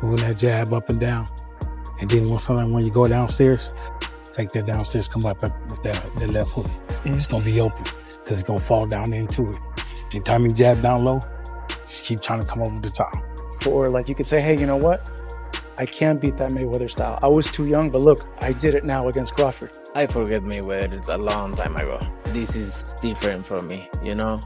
moving that jab up and down. And then when you go downstairs, take that downstairs, come up with that left hook. It's gonna be open because it's gonna fall down into it. Anytime you jab down low, just keep trying to come over the top. Or like you could say, hey, you know what? I can't beat that Mayweather style. I was too young, but look, I did it now against Crawford. I forget Mayweather a long time ago. This is different for me, you know?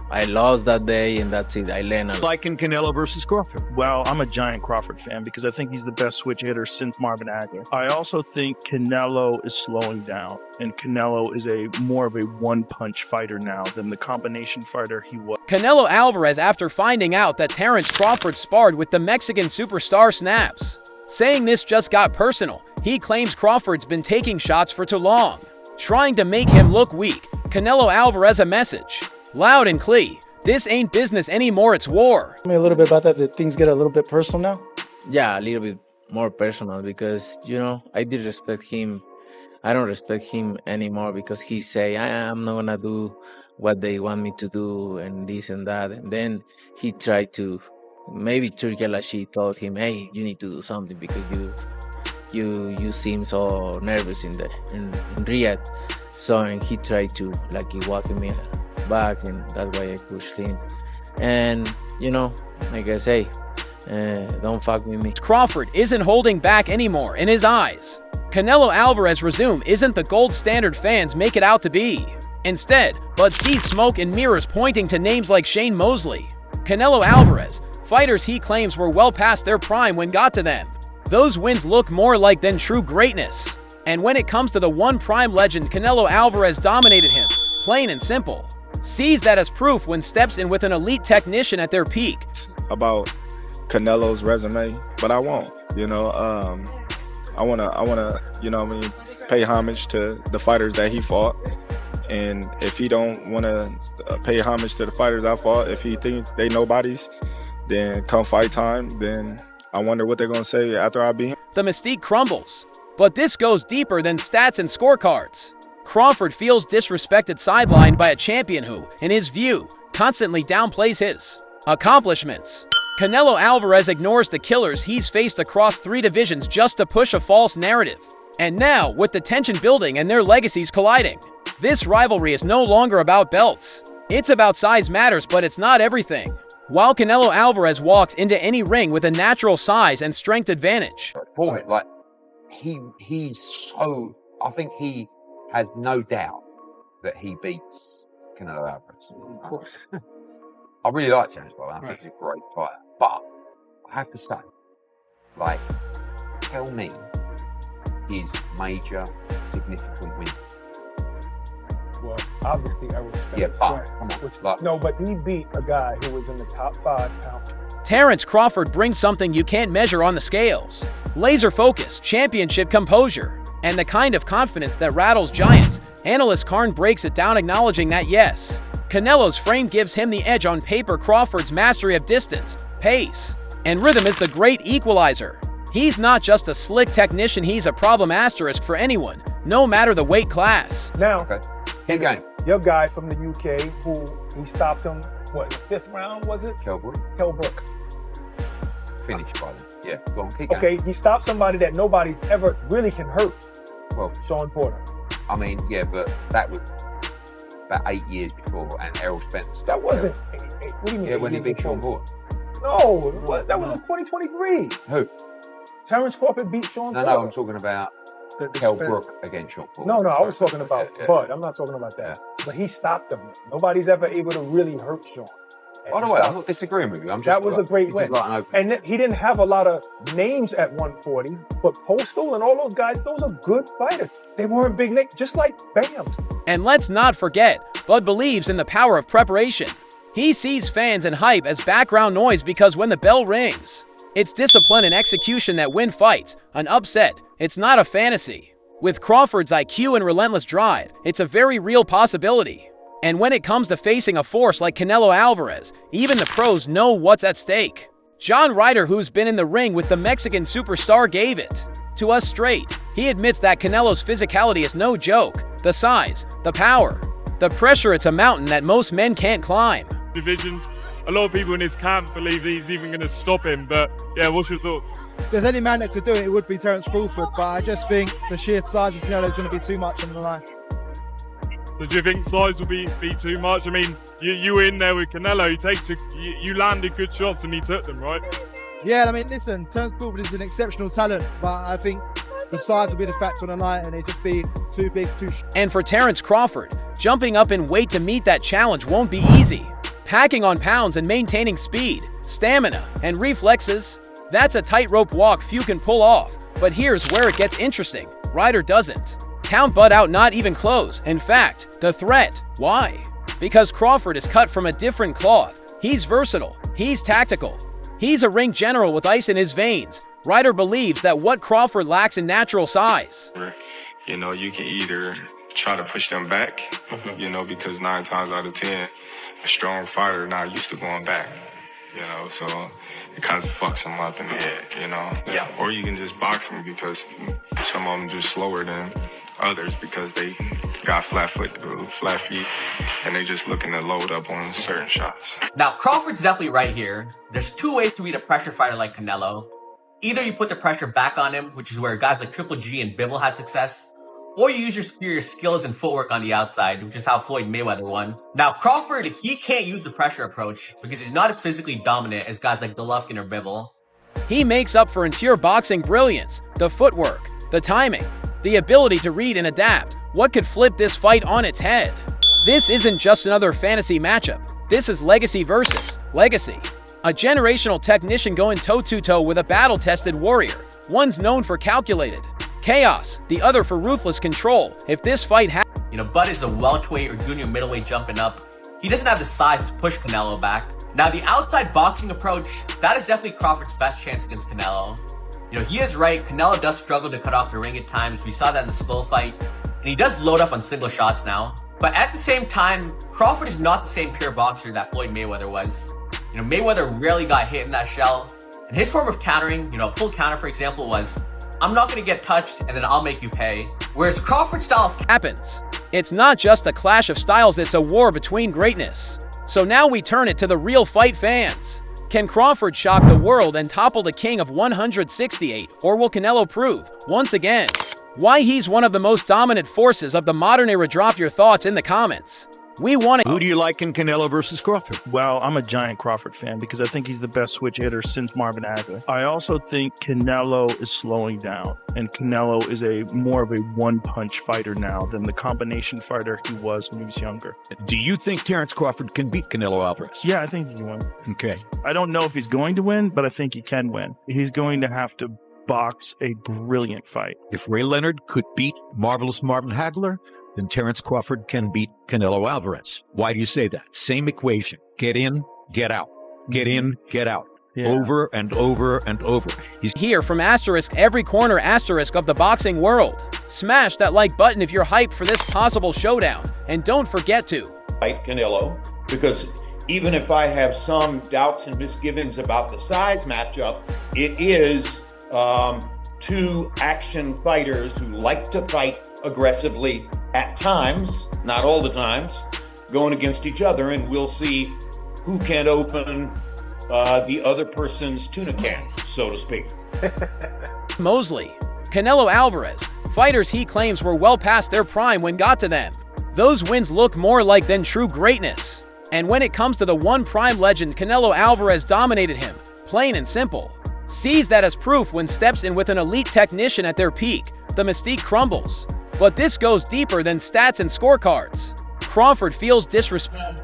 I lost that day and that's it. I learned a lot. Like in Canelo versus Crawford. Well, I'm a giant Crawford fan because I think he's the best switch hitter since Marvin Hagler. I also think Canelo is slowing down, and Canelo is more of a one-punch fighter now than the combination fighter he was. Canelo Alvarez after finding out that Terence Crawford sparred with the Mexican superstar snaps. Saying this just got personal. He claims Crawford's been taking shots for too long, trying to make him look weak. Canelo Alvarez a message. Loud and clear. This ain't business anymore, it's war. Tell me a little bit about that. Did things get a little bit personal now? Yeah, a little bit more personal because, you know, I did respect him. I don't respect him anymore because he say, I'm not gonna do what they want me to do and this and that. And then he tried to, maybe Turki Alashi told him, hey, you need to do something because you seem so nervous in Riyadh. So, and he tried to, like, he walked me back, and that's why I pushed him. And, you know, I guess, hey, don't fuck with me. Crawford isn't holding back anymore in his eyes. Canelo Alvarez resume isn't the gold standard fans make it out to be. Instead, Bud sees smoke and mirrors pointing to names like Shane Mosley. Canelo Alvarez, fighters he claims were well past their prime when got to them. Those wins look more like than true greatness. And when it comes to the one prime legend, Canelo Alvarez dominated him, plain and simple. Sees that as proof when steps in with an elite technician at their peak. About Canelo's resume, but I won't. You know, I wanna, you know, pay homage to the fighters that he fought. And if he don't wanna pay homage to the fighters I fought, if he think they nobodies, then come fight time, then I wonder what they're gonna say after I beat him. The mystique crumbles, but this goes deeper than stats and scorecards. Crawford feels disrespected sidelined by a champion who, in his view, constantly downplays his accomplishments. Canelo Alvarez ignores the killers he's faced across 3 divisions just to push a false narrative. And now, with the tension building and their legacies colliding, this rivalry is no longer about belts. It's about size matters, but it's not everything. While Canelo Alvarez walks into any ring with a natural size and strength advantage. Boy, like, he's so, I think he has no doubt that he beats Canelo Alvarez. Of course. I really like James Bowen. I think he's a great fighter. But I have to say, like, tell me his major, significant wins. Well, obviously, I respect. Yeah, but come on. Like, no, but he beat a guy who was in the top 5 pound. Terence Crawford brings something you can't measure on the scales. Laser focus, championship composure, and the kind of confidence that rattles giants. Analyst Karn breaks it down acknowledging that yes, Canelo's frame gives him the edge on paper. Crawford's mastery of distance, pace, and rhythm is the great equalizer. He's not just a slick technician, he's a problem asterisk for anyone, no matter the weight class. Now, keep going. Your guy from the UK who he stopped him, what, the 5th round was it? Kell Brook. Kell Brook. Finished, brother. Yeah, go on, keep going. Okay, he stopped somebody that nobody ever really can hurt. Well, Sean Porter. I mean, yeah, but that was about 8 years before, and Errol Spence. That wasn't 8. What do you mean? Yeah, when he beat Sean Porter. No, that was in 2023. Who? Terence Crawford beat Sean Porter. No, I'm talking about Kell Brook against Sean Porter. No, I was talking about Bud. I'm not talking about that. But he stopped him. Nobody's ever able to really hurt Sean. By the way, I'm not disagreeing with you. I'm just, that was a great win. Like and he didn't have a lot of names at 140, but Postal and all those guys, those are good fighters. They weren't big names, just like Bam. And let's not forget, Bud believes in the power of preparation. He sees fans and hype as background noise because when the bell rings, it's discipline and execution that win fights. An upset, it's not a fantasy. With Crawford's IQ and relentless drive, it's a very real possibility. And when it comes to facing a force like Canelo Alvarez, even the pros know what's at stake. John Ryder, who's been in the ring with the Mexican superstar, gave it to us straight. He admits that Canelo's physicality is no joke. The size, the power, the pressure, it's a mountain that most men can't climb. Divisions, a lot of people in his camp believe that he's even going to stop him. But yeah, what's your thoughts? If there's any man that could do it, it would be Terence Crawford. But I just think the sheer size of Canelo is going to be too much on the line. So do you think size will be too much? I mean, you were in there with Canelo. You landed good shots and he took them, right? Yeah, I mean, listen, Terence Crawford is an exceptional talent, but I think the size will be the factor on the night, and it'd just be too big, too. And for Terence Crawford, jumping up in weight to meet that challenge won't be easy. Packing on pounds and maintaining speed, stamina, and reflexes, that's a tightrope walk few can pull off. But here's where it gets interesting. Ryder doesn't count Bud out, not even close. In fact, the threat. Why? Because Crawford is cut from a different cloth. He's versatile. He's tactical. He's a ring general with ice in his veins. Ryder believes that what Crawford lacks in natural size. You know, you can either try to push them back, you know, because 9 times out of 10, a strong fighter not used to going back, you know, so it kind of fucks them up in the head, you know. Yeah. Or you can just box them because some of them just slower than others because they got flat feet, and they just looking to load up on certain shots. Now, Crawford's definitely right here. There's 2 ways to beat a pressure fighter like Canelo. Either you put the pressure back on him, which is where guys like Triple G and Bivol had success, or you use your superior skills and footwork on the outside, which is how Floyd Mayweather won. Now, Crawford, he can't use the pressure approach because he's not as physically dominant as guys like Golovkin or Bivol. He makes up for in pure boxing brilliance, the footwork, the timing, the ability to read and adapt. What could flip this fight on its head? This isn't just another fantasy matchup. This is legacy versus legacy. A generational technician going toe-to-toe with a battle-tested warrior. One's known for calculated chaos, the other for ruthless control. If this fight You know, Bud is a welterweight or junior middleweight jumping up. He doesn't have the size to push Canelo back. Now, the outside boxing approach, that is definitely Crawford's best chance against Canelo. You know, he is right. Canelo does struggle to cut off the ring at times. We saw that in the slow fight. And he does load up on single shots now. But at the same time, Crawford is not the same pure boxer that Floyd Mayweather was. You know, Mayweather rarely got hit in that shell. And his form of countering, you know, a pull counter, for example, was, I'm not going to get touched and then I'll make you pay. Whereas Crawford's style happens. It's not just a clash of styles, it's a war between greatness. So now we turn it to the real fight fans. Can Crawford shock the world and topple the king of 168, or will Canelo prove, once again, why he's one of the most dominant forces of the modern era? Drop your thoughts in the comments. We want to. Who do you like in Canelo versus Crawford? Well, I'm a giant Crawford fan because I think he's the best switch hitter since Marvin Hagler. I also think Canelo is slowing down, and Canelo is more of a one-punch fighter now than the combination fighter he was when he was younger. Do you think Terence Crawford can beat Canelo Alvarez? Yeah, I think he can win. Okay. I don't know if he's going to win, but I think he can win. He's going to have to box a brilliant fight. If Ray Leonard could beat Marvelous Marvin Hagler, then Terence Crawford can beat Canelo Alvarez. Why do you say that? Same equation. Get in, get out. Get in, get out. Yeah. Over and over and over. He's here from every corner of the boxing world. Smash that like button if you're hyped for this possible showdown. And don't forget to fight Canelo, because even if I have some doubts and misgivings about the size matchup, it is 2 action fighters who like to fight aggressively at times, not all the times, going against each other, and we'll see who can open the other person's tuna can, so to speak. Mosley, Canelo Alvarez, fighters he claims were well past their prime when got to them. Those wins look more like than true greatness. And when it comes to the one prime legend, Canelo Alvarez dominated him, plain and simple. Sees that as proof when steps in with an elite technician at their peak. The mystique crumbles. But this goes deeper than stats and scorecards. Crawford feels disrespect.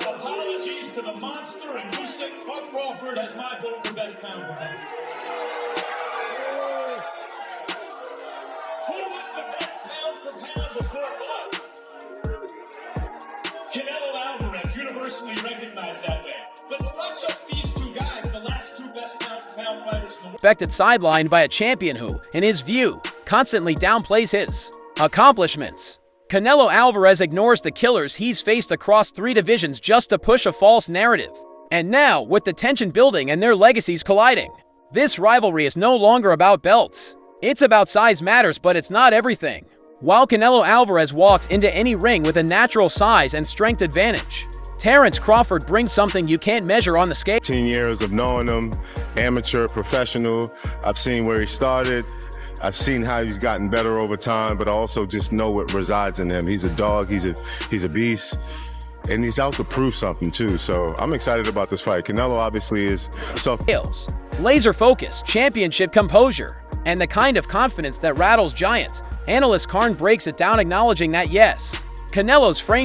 Apologies to the monster and Usyk. Bud Crawford has my vote for best pound. Who was the best pound for pound before Bud? Canelo Alvarez, universally recognized that way. But it's not just these 2 guys, the last 2 best pound for pound fighters in the world. Affected sidelined by a champion who, in his view, constantly downplays his accomplishments. Canelo Alvarez ignores the killers he's faced across 3 divisions just to push a false narrative. And now, with the tension building and their legacies colliding, this rivalry is no longer about belts. It's about size matters, but it's not everything. While Canelo Alvarez walks into any ring with a natural size and strength advantage, Terence Crawford brings something you can't measure on the scale. 10 years of knowing him, amateur, professional. I've seen where he started. I've seen how he's gotten better over time, but I also just know what resides in him. He's a dog, he's a beast, and he's out to prove something too. So I'm excited about this fight. Canelo obviously is laser focus, championship composure, and the kind of confidence that rattles giants. Analyst Karn breaks it down, acknowledging that yes, Canelo's frame